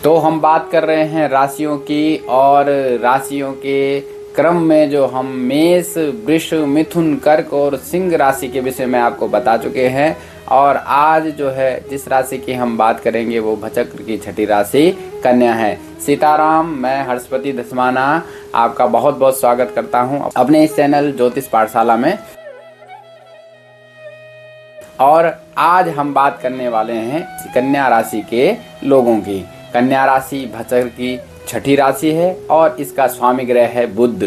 तो हम बात कर रहे हैं राशियों की, और राशियों के क्रम में जो हम मेष, वृष, मिथुन, कर्क और सिंह राशि के विषय में आपको बता चुके हैं। और आज जो है जिस राशि की हम बात करेंगे वो भचक्र की छठी राशि कन्या है। सीताराम, मैं हर्षपति धस्माना आपका बहुत बहुत स्वागत करता हूं अपने इस चैनल ज्योतिष पाठशाला में। और आज हम बात करने वाले हैं कन्या राशि के लोगों की। कन्या राशि भचक्र की छठी राशि है और इसका स्वामी ग्रह है बुध।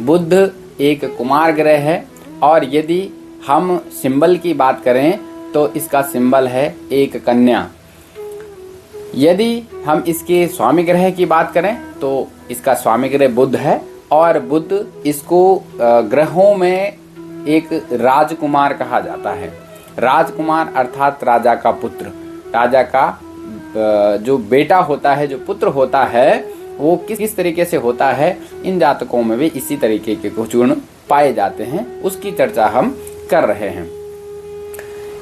बुध एक कुमार ग्रह है, और यदि हम सिंबल की बात करें तो इसका सिंबल है एक कन्या। यदि हम इसके स्वामी ग्रह की बात करें तो इसका स्वामी ग्रह बुध है, और बुध इसको ग्रहों में एक राजकुमार कहा जाता है। राजकुमार अर्थात राजा का पुत्र। राजा का जो बेटा होता है, जो पुत्र होता है, वो किस तरीके से होता है, इन जातकों में भी इसी तरीके के कुछ गुण पाए जाते हैं, उसकी चर्चा हम कर रहे हैं।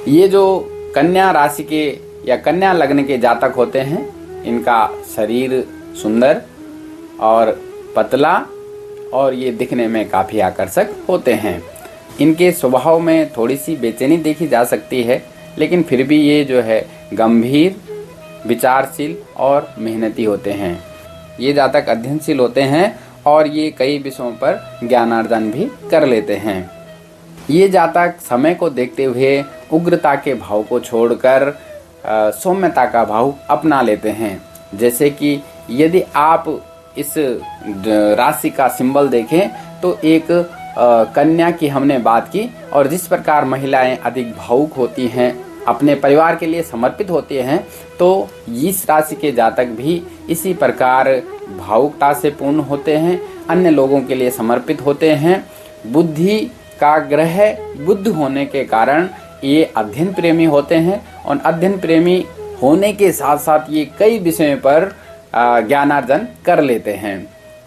ये जो कन्या राशि के या कन्या लग्न के जातक होते हैं, इनका शरीर सुंदर और पतला, और ये दिखने में काफ़ी आकर्षक होते हैं। इनके स्वभाव में थोड़ी सी बेचैनी देखी जा सकती है, लेकिन फिर भी ये जो है गंभीर, विचारशील और मेहनती होते हैं। ये जातक अध्ययनशील होते हैं और ये कई विषयों पर ज्ञानार्जन भी कर लेते हैं। ये जातक समय को देखते हुए उग्रता के भाव को छोड़कर सौम्यता का भाव अपना लेते हैं। जैसे कि यदि आप इस राशि का सिंबल देखें तो एक कन्या की हमने बात की, और जिस प्रकार महिलाएं अधिक भावुक होती हैं, अपने परिवार के लिए समर्पित होते हैं, तो इस राशि के जातक भी इसी प्रकार भावुकता से पूर्ण होते हैं, अन्य लोगों के लिए समर्पित होते हैं। बुद्धि का ग्रह बुध होने के कारण ये अध्ययन प्रेमी होते हैं, और अध्ययन प्रेमी होने के साथ साथ ये कई विषयों पर ज्ञानार्जन कर लेते हैं।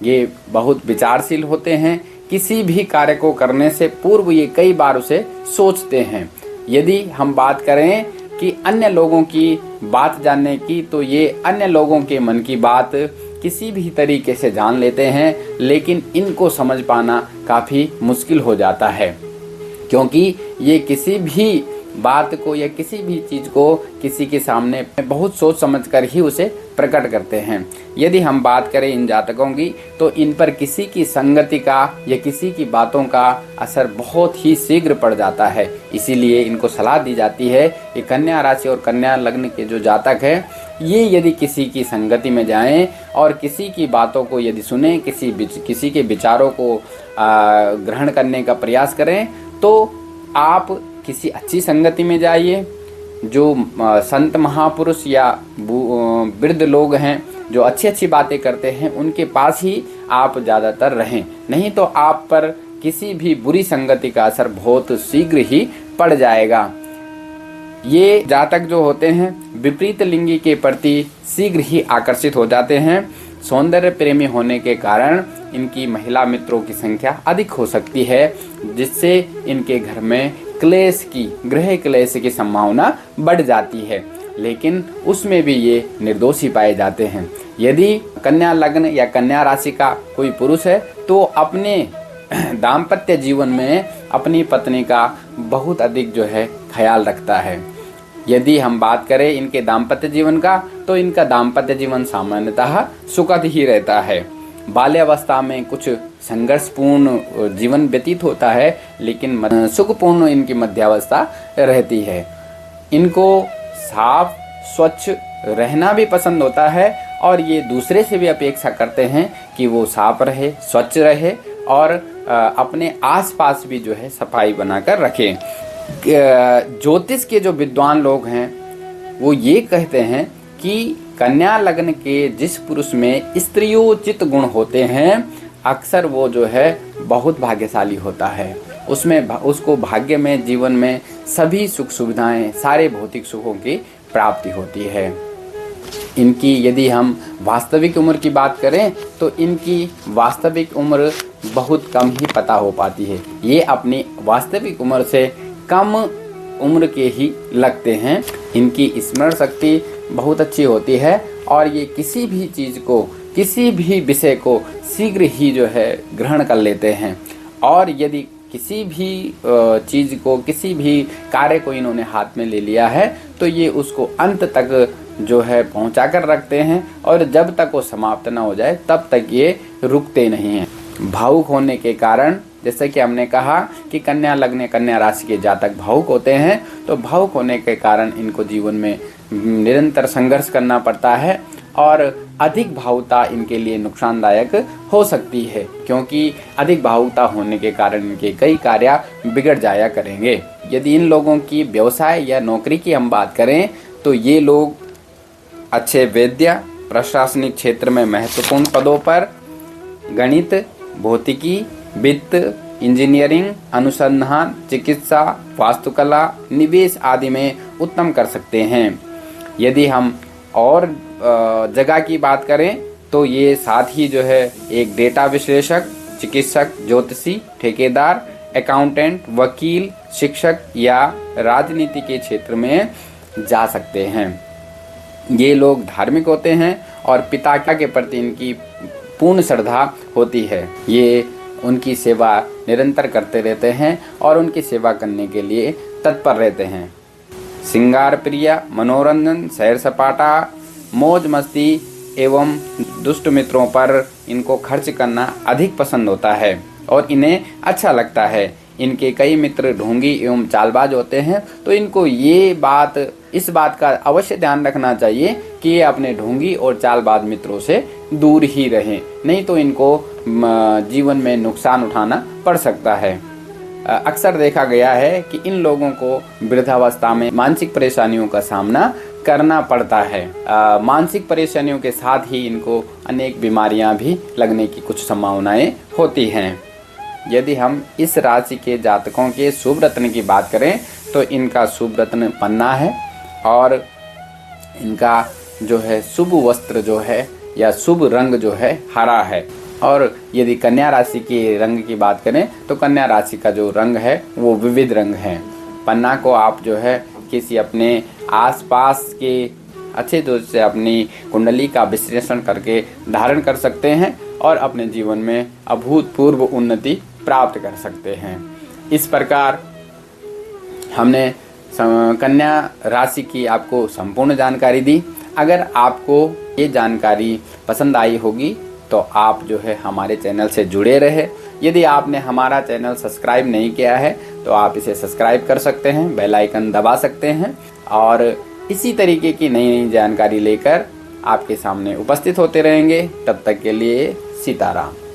ये बहुत विचारशील होते हैं। किसी भी कार्य को करने से पूर्व ये कई बार उसे सोचते हैं। यदि हम बात करें कि अन्य लोगों की बात जानने की, तो ये अन्य लोगों के मन की बात किसी भी तरीके से जान लेते हैं, लेकिन इनको समझ पाना काफ़ी मुश्किल हो जाता है, क्योंकि ये किसी भी बात को या किसी भी चीज़ को किसी के सामने बहुत सोच समझकर ही उसे प्रकट करते हैं। यदि हम बात करें इन जातकों की, तो इन पर किसी की संगति का या किसी की बातों का असर बहुत ही शीघ्र पड़ जाता है। इसीलिए इनको सलाह दी जाती है कि कन्या राशि और कन्या लग्न के जो जातक हैं, ये यदि किसी की संगति में जाएं और किसी की बातों को यदि सुने, किसी के विचारों को ग्रहण करने का प्रयास करें, तो आप किसी अच्छी संगति में जाइए। जो संत महापुरुष या वृद्ध लोग हैं जो अच्छी अच्छी बातें करते हैं, उनके पास ही आप ज़्यादातर रहें, नहीं तो आप पर किसी भी बुरी संगति का असर बहुत शीघ्र ही पड़ जाएगा। ये जातक जो होते हैं विपरीत लिंगी के प्रति शीघ्र ही आकर्षित हो जाते हैं। सौंदर्य प्रेमी होने के कारण इनकी महिला मित्रों की संख्या अधिक हो सकती है, जिससे इनके घर में गृह क्लेश की संभावना बढ़ जाती है, लेकिन उसमें भी ये निर्दोषी पाए जाते हैं। यदि कन्या लग्न या कन्या राशि का कोई पुरुष है, तो अपने दाम्पत्य जीवन में अपनी पत्नी का बहुत अधिक जो है ख्याल रखता है। यदि हम बात करें इनके दाम्पत्य जीवन का, तो इनका दाम्पत्य जीवन सामान्यतः सुखद ही रहता है। बाल्यावस्था में कुछ संघर्षपूर्ण जीवन व्यतीत होता है, लेकिन सुखपूर्ण इनकी मध्यावस्था रहती है। इनको साफ स्वच्छ रहना भी पसंद होता है, और ये दूसरे से भी अपेक्षा करते हैं कि वो साफ रहे, स्वच्छ रहे, और अपने आसपास भी जो है सफाई बनाकर रखें। ज्योतिष के जो विद्वान लोग हैं वो ये कहते हैं कि कन्या लग्न के जिस पुरुष में स्त्रियोचित गुण होते हैं, अक्सर वो जो है बहुत भाग्यशाली होता है। उसको भाग्य में, जीवन में सभी सुख सुविधाएं, सारे भौतिक सुखों की प्राप्ति होती है। इनकी यदि हम वास्तविक उम्र की बात करें, तो इनकी वास्तविक उम्र बहुत कम ही पता हो पाती है। ये अपनी वास्तविक उम्र से कम उम्र के ही लगते हैं। इनकी स्मरण शक्ति बहुत अच्छी होती है, और ये किसी भी चीज़ को, किसी भी विषय को शीघ्र ही जो है ग्रहण कर लेते हैं। और यदि किसी भी चीज़ को, किसी भी कार्य को इन्होंने हाथ में ले लिया है तो ये उसको अंत तक जो है पहुंचा कर रखते हैं, और जब तक वो समाप्त ना हो जाए तब तक ये रुकते नहीं हैं। भावुक होने के कारण, जैसे कि हमने कहा कि कन्या लग्न कन्या राशि के जातक भावुक होते हैं, तो भावुक होने के कारण इनको जीवन में निरंतर संघर्ष करना पड़ता है और अधिक भावुकता इनके लिए नुकसानदायक हो सकती है, क्योंकि अधिक भावुकता होने के कारण इनके कई कार्य बिगड़ जाया करेंगे। यदि इन लोगों की व्यवसाय या नौकरी की हम बात करें तो ये लोग अच्छे वैद्य, प्रशासनिक क्षेत्र में महत्वपूर्ण पदों पर, गणित, भौतिकी, वित्त, इंजीनियरिंग, अनुसंधान, चिकित्सा, वास्तुकला, निवेश आदि में उत्तम कर सकते हैं। यदि हम और जगह की बात करें तो ये साथ ही जो है एक डेटा विश्लेषक, चिकित्सक, ज्योतिषी, ठेकेदार, अकाउंटेंट, वकील, शिक्षक या राजनीति के क्षेत्र में जा सकते हैं। ये लोग धार्मिक होते हैं और पिता के प्रति इनकी पूर्ण श्रद्धा होती है। ये उनकी सेवा निरंतर करते रहते हैं और उनकी सेवा करने के लिए तत्पर रहते हैं। श्रृंगार प्रिय, मनोरंजन, सैर सपाटा, मौज मस्ती एवं दुष्ट मित्रों पर इनको खर्च करना अधिक पसंद होता है और इन्हें अच्छा लगता है। इनके कई मित्र ढोंगी एवं चालबाज होते हैं, तो इनको इस बात का अवश्य ध्यान रखना चाहिए कि ये अपने ढोंगी और चालबाज मित्रों से दूर ही रहें, नहीं तो इनको जीवन में नुकसान उठाना पड़ सकता है। अक्सर देखा गया है कि इन लोगों को वृद्धावस्था में मानसिक परेशानियों का सामना करना पड़ता है। मानसिक परेशानियों के साथ ही इनको अनेक बीमारियां भी लगने की कुछ संभावनाएं होती हैं। यदि हम इस राशि के जातकों के शुभ रत्न की बात करें तो इनका शुभ रत्न पन्ना है और इनका जो है शुभ वस्त्र जो है या शुभ रंग जो है हरा है। और यदि कन्या राशि के रंग की बात करें तो कन्या राशि का जो रंग है वो विविध रंग है। पन्ना को आप जो है किसी अपने आसपास के अच्छे दोस्त से अपनी कुंडली का विश्लेषण करके धारण कर सकते हैं और अपने जीवन में अभूतपूर्व उन्नति प्राप्त कर सकते हैं। इस प्रकार हमने कन्या राशि की आपको संपूर्ण जानकारी दी। अगर आपको ये जानकारी पसंद आई होगी तो आप जो है हमारे चैनल से जुड़े रहे। यदि आपने हमारा चैनल सब्सक्राइब नहीं किया है तो आप इसे सब्सक्राइब कर सकते हैं, बेल आइकन दबा सकते हैं और इसी तरीके की नई नई जानकारी लेकर आपके सामने उपस्थित होते रहेंगे। तब तक के लिए सीताराम।